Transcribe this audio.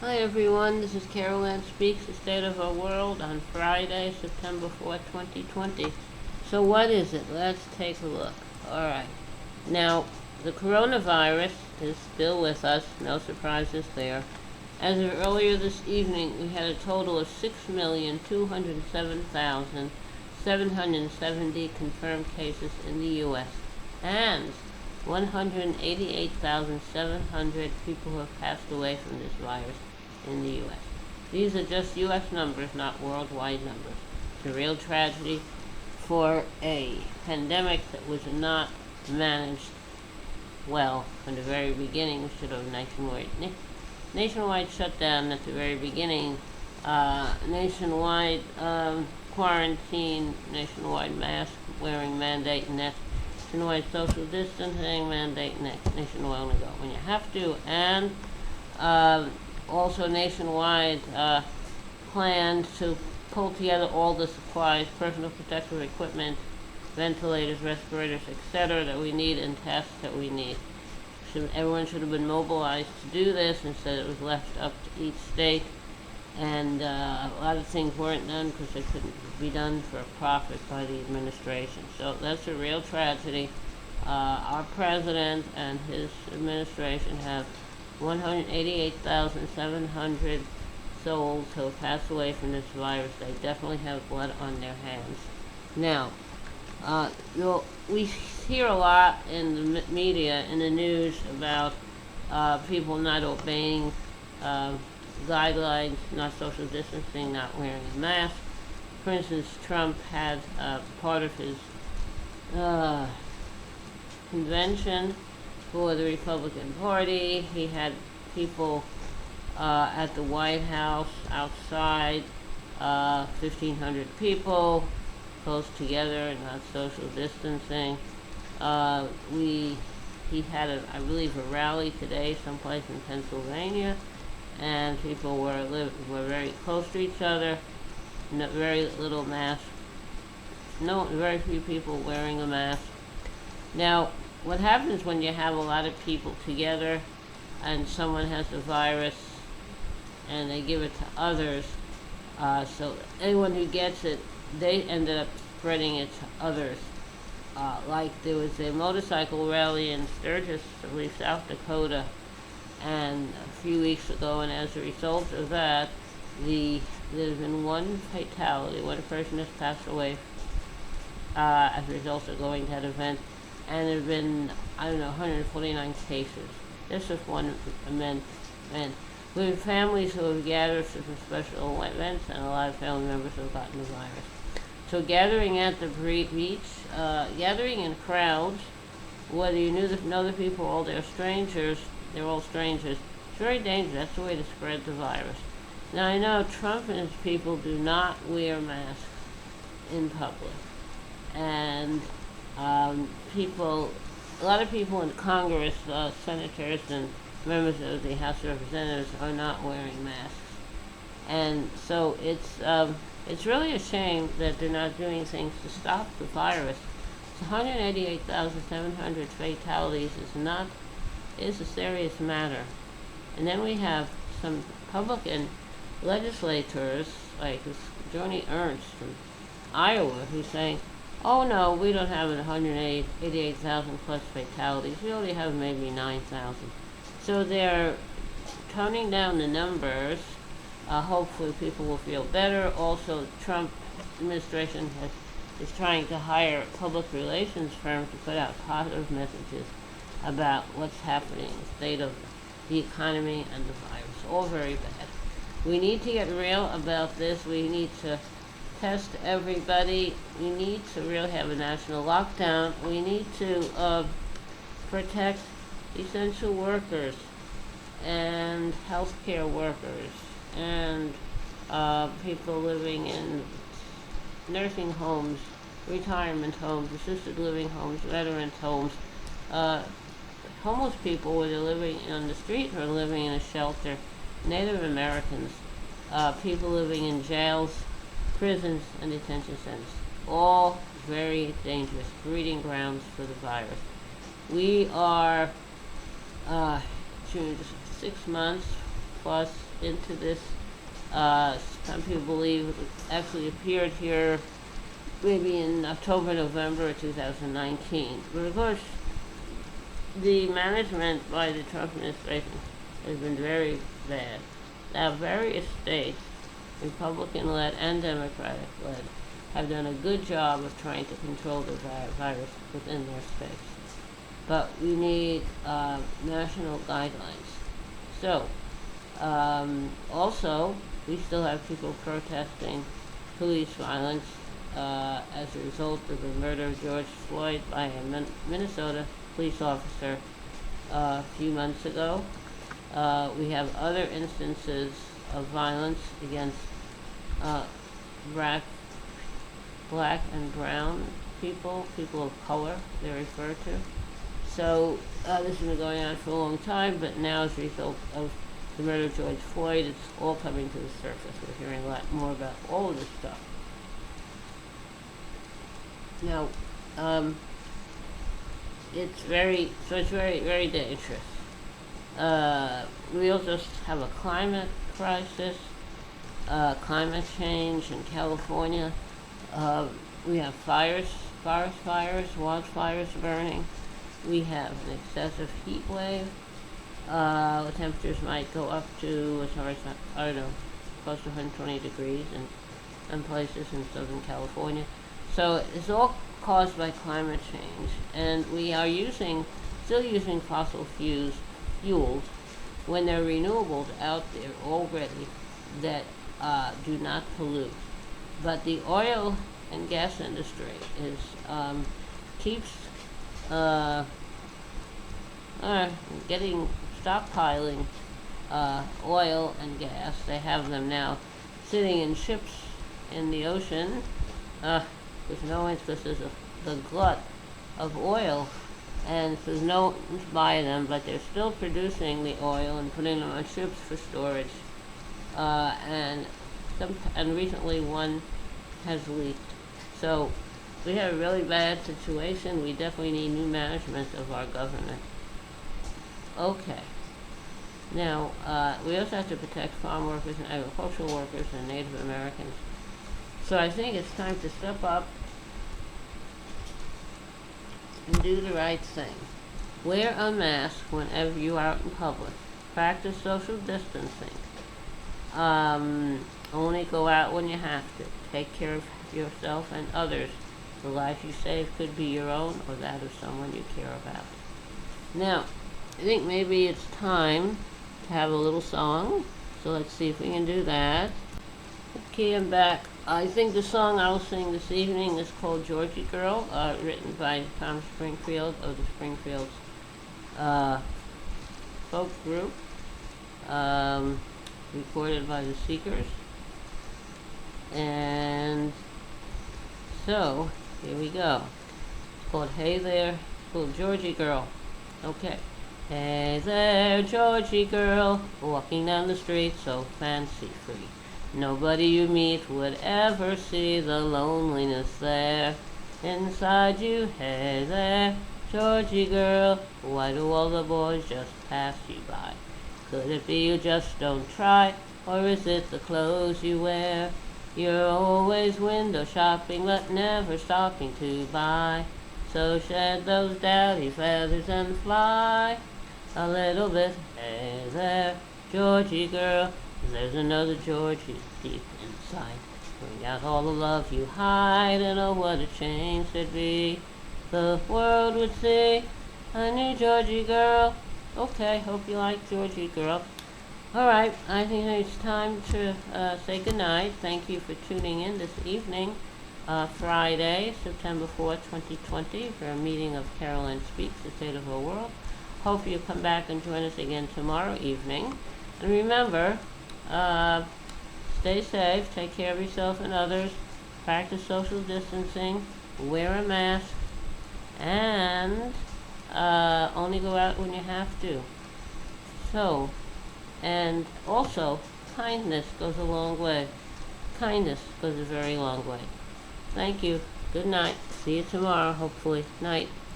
Hi everyone, this is Carol Ann Speaks, The State of Our World on Friday, September 4th, 2020. So what is it? Let's take a look. Alright. Now, the coronavirus is still with us, no surprises there. As of earlier this evening, we had a total of 6,207,770 confirmed cases in the U.S. and 188,700 people who have passed away from this virus in the U.S. These are just U.S. numbers, not worldwide numbers. It's a real tragedy for a pandemic that was not managed well from the very beginning. We should have nationwide shutdown at the very beginning, nationwide quarantine, nationwide mask wearing mandate, nationwide social distancing mandate nationwide ago when you have to, and also nationwide plans to pull together all the supplies, personal protective equipment, ventilators, respirators, etc. that we need and tests that we need. Everyone should have been mobilized to do this. Instead it was left up to each state, and a lot of things weren't done because they couldn't be done for a profit by the administration. So that's a real tragedy. Our president and his administration have 188,700 souls who have passed away from this virus. They definitely have blood on their hands. Now, we hear a lot in the media, in the news, about people not obeying guidelines, not social distancing, not wearing a mask. For instance, Trump had part of his convention for the Republican Party. He had people at the White House outside, 1,500 people close together and not social distancing. He had, I believe, a rally today someplace in Pennsylvania, and people were very close to each other. Very little mask. Very few people wearing a mask. Now, what happens when you have a lot of people together and someone has the virus and they give it to others, so anyone who gets it, they ended up spreading it to others. Like there was a motorcycle rally in Sturgis, I believe, South Dakota, and a few weeks ago, and as a result of that, there's been one fatality. One person has passed away as a result of going to that event, and there have been, 149 cases. This is one event. We have families who have gathered for some special events, and a lot of family members have gotten the virus. So gathering at the beach, gathering in crowds, whether you know the people or they're strangers, they're all strangers, it's very dangerous. That's the way to spread the virus. Now, I know Trump and his people do not wear masks in public. And a lot of people in Congress, senators and members of the House of Representatives, are not wearing masks. And so it's really a shame that they're not doing things to stop the virus. 188,700 fatalities is a serious matter. And then we have some Republican legislators, like Joni Ernst from Iowa, who's saying, oh no, we don't have 188,000 plus fatalities. We only have maybe 9,000. So they're toning down the numbers. Hopefully people will feel better. Also, Trump administration is trying to hire public relations firms to put out positive messages about what's happening, the state of the economy and the virus. All very bad. We need to get real about this. We need to test everybody. We need to really have a national lockdown. We need to protect essential workers and healthcare workers and people living in nursing homes, retirement homes, assisted living homes, veterans homes, homeless people, whether living on the street or living in a shelter, Native Americans, people living in jails, prisons, and detention centers. All very dangerous breeding grounds for the virus. We are 6 months plus into this. Some people believe it actually appeared here maybe in October, November of 2019. But of course, the management by the Trump administration has been very bad. Now, various states, Republican-led and Democratic-led, have done a good job of trying to control the virus within their states. But we need national guidelines. So, also, we still have people protesting police violence as a result of the murder of George Floyd by a Minnesota police officer a few months ago. We have other instances of violence against black and brown people of color, they're referred to. So this has been going on for a long time, but now as a result of the murder of George Floyd, it's all coming to the surface. We're hearing a lot more about all of this stuff. Now, it's very, very dangerous. We also have a climate crisis, climate change in California. We have fires, forest fires, wildfires burning. We have an excessive heat wave. The temperatures might go up to as far as, I don't know, close to 120 degrees in some places in Southern California. So it's all caused by climate change, and we are still using fossil fuels when there are renewables out there already that do not pollute. But the oil and gas industry keeps stockpiling oil and gas. They have them now sitting in ships in the ocean. Because there's the glut of oil, and there's no one to buy them, but they're still producing the oil and putting them on ships for storage. And recently one has leaked. So we have a really bad situation. We definitely need new management of our government. Okay. Now, we also have to protect farm workers and agricultural workers and Native Americans. So I think it's time to step up and do the right thing. Wear a mask whenever you're out in public. Practice social distancing. Only go out when you have to. Take care of yourself and others. The life you save could be your own or that of someone you care about. Now, I think maybe it's time to have a little song. So let's see if we can do that. Okay, I'm back. I think the song I'll sing this evening is called Georgie Girl, written by Tom Springfield of the Springfields folk group, recorded by the Seekers. And so, here we go. It's called Hey There, it's called Georgie Girl. Okay. Hey there, Georgie girl, walking down the street so fancy-free. Nobody you meet would ever see the loneliness there inside you. Hey there, Georgie girl, why do all the boys just pass you by? Could it be you just don't try, or is it the clothes you wear? You're always window shopping but never stopping to buy. So shed those dowdy feathers and fly a little bit. Hey there, Georgie girl, there's another Georgie deep inside. Bring out all the love you hide, and oh what a change there'd be. The world would see a new Georgie girl. Okay, hope you like Georgie Girl. Alright, I think it's time to say goodnight. Thank you for tuning in this evening, Friday, September 4th, 2020, for a meeting of Caroline Speaks, the State of the World. Hope you come back and join us again tomorrow evening. And remember, stay safe, take care of yourself and others, practice social distancing, wear a mask, and only go out when you have to. So, and also, kindness goes a long way. Kindness goes a very long way. Thank you. Good night. See you tomorrow, hopefully. Night.